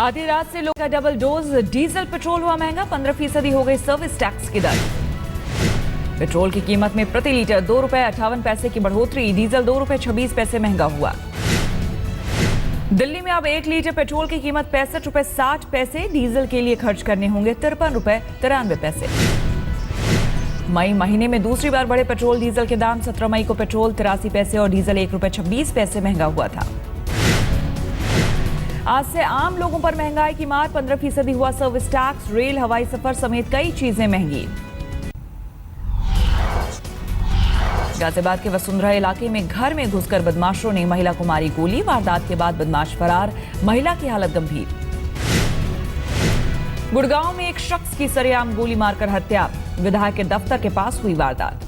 आधी रात से लोगों का डबल डोज डीजल पेट्रोल हुआ महंगा, 15% हो गई सर्विस टैक्स की दर। पेट्रोल की कीमत में प्रति लीटर ₹2.58 की बढ़ोतरी, डीजल ₹2.26 महंगा हुआ। दिल्ली में अब 1 लीटर पेट्रोल की कीमत ₹65.60, डीजल के लिए खर्च करने होंगे ₹53.93। मई महीने में दूसरी बार बढ़े पेट्रोल डीजल के दाम। 17 मई को पेट्रोल 83 पैसे और डीजल ₹1.26 महंगा हुआ था। आज से आम लोगों पर महंगाई की मार, 15% हुआ सर्विस टैक्स। रेल, हवाई सफर समेत कई चीजें महंगी। गाजियाबाद के वसुंधरा इलाके में घर में घुसकर बदमाशों ने महिला को मारी गोली, वारदात के बाद बदमाश फरार, महिला की हालत गंभीर। गुड़गांव में एक शख्स की सरेआम गोली मारकर हत्या, विधायक के दफ्तर के पास हुई वारदात।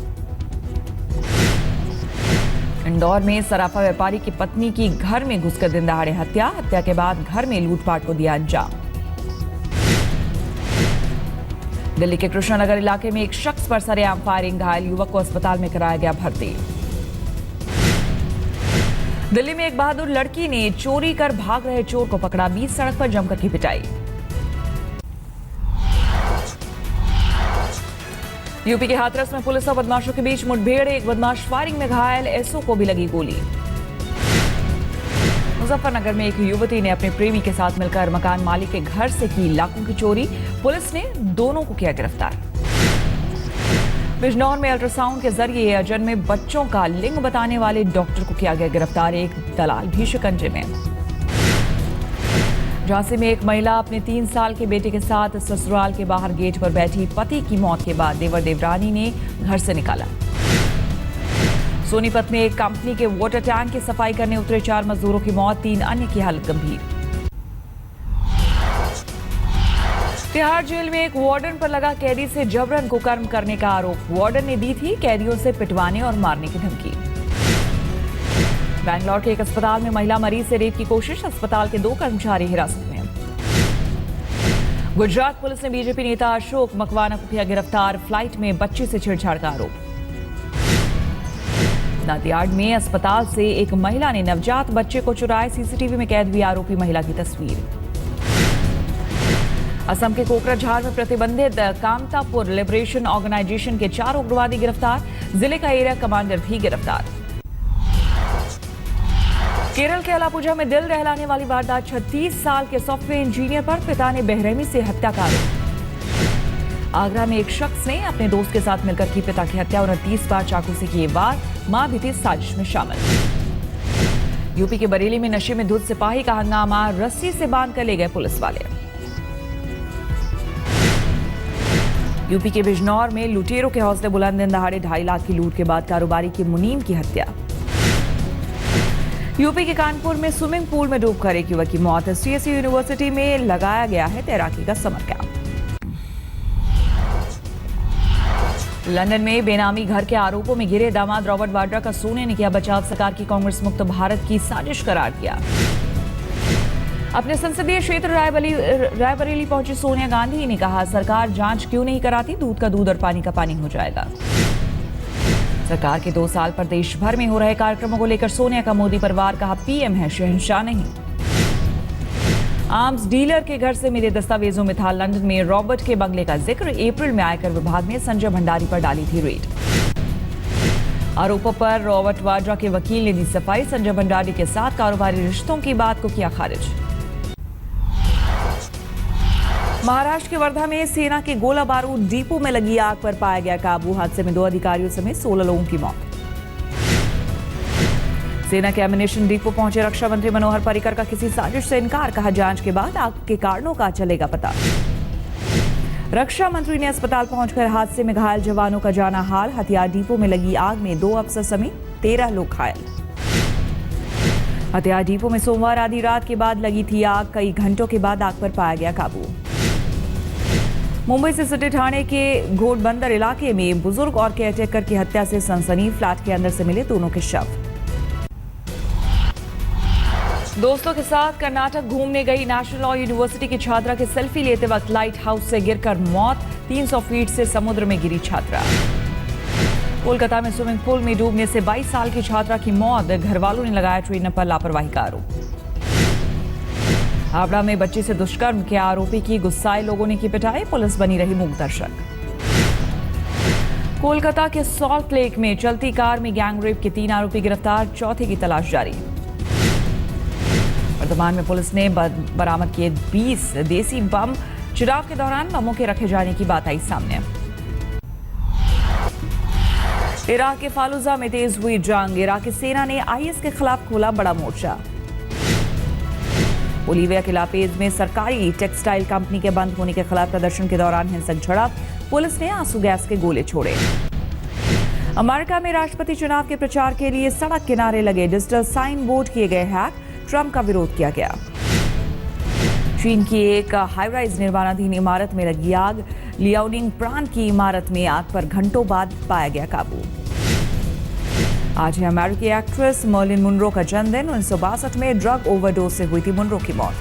इंदौर में सराफा व्यापारी की पत्नी की घर में घुसकर दिन दहाड़े हत्या के बाद घर में लूटपाट को दिया अंजाम। दिल्ली के कृष्णानगर इलाके में एक शख्स पर सरेआम फायरिंग, घायल युवक को अस्पताल में कराया गया भर्ती। दिल्ली में एक बहादुर लड़की ने चोरी कर भाग रहे चोर को पकड़ा, 20 सड़क पर जमकर की पिटाई। यूपी के हाथरस में पुलिस और बदमाशों के बीच मुठभेड़, एक बदमाश फायरिंग में घायल, एसओ को भी लगी गोली। मुजफ्फरनगर में एक युवती ने अपने प्रेमी के साथ मिलकर मकान मालिक के घर से की लाखों की चोरी, पुलिस ने दोनों को किया गिरफ्तार। बिजनौर में अल्ट्रासाउंड के जरिए अजन्मे में बच्चों का लिंग बताने वाले डॉक्टर को किया गया गिरफ्तार, एक दलाल भी शिकंजे में। झांसी में एक महिला अपने 3 साल के बेटे के साथ ससुराल के बाहर गेट पर बैठी, पति की मौत के बाद देवर देवरानी ने घर से निकाला। सोनीपत में एक कंपनी के वाटर टैंक की सफाई करने उतरे 4 मजदूरों की मौत, 3 अन्य की हालत गंभीर। तिहाड़ जेल में एक वार्डन पर लगा कैदी से जबरन कुकर्म करने का आरोप, वार्डन ने दी थी कैदियों से पिटवाने और मारने की धमकी। बैंगलोर के एक अस्पताल में महिला मरीज से रेप की कोशिश, अस्पताल के 2 कर्मचारी हिरासत में। गुजरात पुलिस ने बीजेपी नेता अशोक मकवाना को किया गिरफ्तार, फ्लाइट में बच्ची से छेड़छाड़ का आरोप। नादियाड में अस्पताल से एक महिला ने नवजात बच्चे को चुराए, सीसीटीवी में कैद हुई आरोपी महिला की तस्वीर। असम के कोकराझार में प्रतिबंधित कामतापुर लिबरेशन ऑर्गेनाइजेशन के 4 उग्रवादी गिरफ्तार, जिले का एरिया कमांडर भी गिरफ्तार। केरल के अलापुझा में दिल दहलाने वाली वारदात, 36 साल के सॉफ्टवेयर इंजीनियर पर पिता ने बेरहमी से हत्या का आरोप। आगरा में एक शख्स ने अपने दोस्त के साथ मिलकर की पिता की हत्या, 29 बार चाकू से किए वार, मां भी थी साजिश में शामिल। यूपी के बरेली में नशे में धुत सिपाही का हंगामा, रस्सी से बांध कर ले गए पुलिस वाले। यूपी के बिजनौर में लुटेरों के हौसले बुलंद, दिन दहाड़े 2.5 लाख की लूट के बाद कारोबारी की मुनीम की हत्या। यूपी के कानपुर में स्विमिंग पूल में डूबकर एक युवक की मौत, सीएसयू यूनिवर्सिटी में लगाया गया है तैराकी का समर कैंप। लंदन में बेनामी घर के आरोपों में घिरे दामाद रॉबर्ट वाड्रा का सोने ने किया बचाव, सरकार की कांग्रेस मुक्त भारत की साजिश करार दिया। अपने संसदीय क्षेत्र रायबरेली पहुंची सोनिया गांधी ने कहा, सरकार जांच क्यों नहीं कराती, दूध का दूध और पानी का पानी हो जाएगा। सरकार के 2 साल पर देश भर में हो रहे कार्यक्रमों को लेकर सोनिया का मोदी पर वार, कहा पीएम है शहंशाह नहीं। आर्म्स डीलर के घर से मिले दस्तावेजों में था लंदन में रॉबर्ट के बंगले का जिक्र, अप्रैल में आयकर विभाग ने संजय भंडारी पर डाली थी रेड। आरोपों पर रॉबर्ट वाड्रा के वकील ने दी सफाई, संजय भंडारी के साथ कारोबारी रिश्तों की बात को किया खारिज। महाराष्ट्र के वर्धा में सेना के गोला बारूद डिपो में लगी आग पर पाया गया काबू, हादसे में 2 अधिकारियों समेत 16 लोगों की मौत। सेना के एमिनेशन डिपो पहुंचे रक्षा मंत्री मनोहर पर्रिकर का किसी साजिश से इनकार, कहा जांच के बाद आग के कारणों का चलेगा पता। रक्षा मंत्री ने अस्पताल पहुंचकर हादसे में घायल जवानों का जाना हाल, हथियार डिपो में लगी आग में 2 अफसर समेत 13 लोग घायल। हथियार डिपो में सोमवार आधी रात के बाद लगी थी आग, कई घंटों के बाद आग पर पाया गया काबू। मुंबई से सिटी थाने के घोड़बंदर इलाके में बुजुर्ग और केयरटेकर की हत्या से सनसनी, फ्लैट के अंदर से मिले दोनों के शव। दोस्तों के साथ कर्नाटक घूमने गई नेशनल लॉ यूनिवर्सिटी की छात्रा की सेल्फी लेते वक्त लाइट हाउस से गिरकर मौत, 300 फीट से समुद्र में गिरी छात्रा। कोलकाता में स्विमिंग पूल में डूबने से 22 साल की छात्रा की मौत, घर वालों ने लगाया ट्रेनर पर लापरवाही का आरोप। हावड़ा में बच्ची से दुष्कर्म के आरोपी की गुस्साए लोगों ने की पिटाई, पुलिस बनी रही मूक दर्शक। कोलकाता के सॉल्ट लेक में चलती कार में गैंगरेप के 3 आरोपी गिरफ्तार, चौथे की तलाश जारी। वर्धमान में पुलिस ने बरामद किए 20 देसी बम, चुनाव के दौरान बमों के रखे जाने की बात आई सामने। इराक के फालूजा में तेज हुई जंग, इराकी सेना ने आईएस के खिलाफ खोला बड़ा मोर्चा। बोलीविया के लापेज में सरकारी टेक्सटाइल कंपनी के बंद होने के खिलाफ प्रदर्शन के दौरान हिंसक झड़प, पुलिस ने आंसू गैस के गोले छोड़े। अमेरिका में राष्ट्रपति चुनाव के प्रचार के लिए सड़क किनारे लगे डिजिटल साइन बोर्ड किए गए हैक, ट्रंप का विरोध किया गया। चीन की एक हाईराइज निर्माणाधीन इमारत में लगी आग, लियाओनिंग प्रांत की इमारत में आग पर घंटों बाद पाया गया काबू। आज है अमेरिकी एक्ट्रेस मर्लिन मुनरो का जन्मदिन। 1962 में ड्रग ओवरडोज से हुई थी मुनरो की मौत।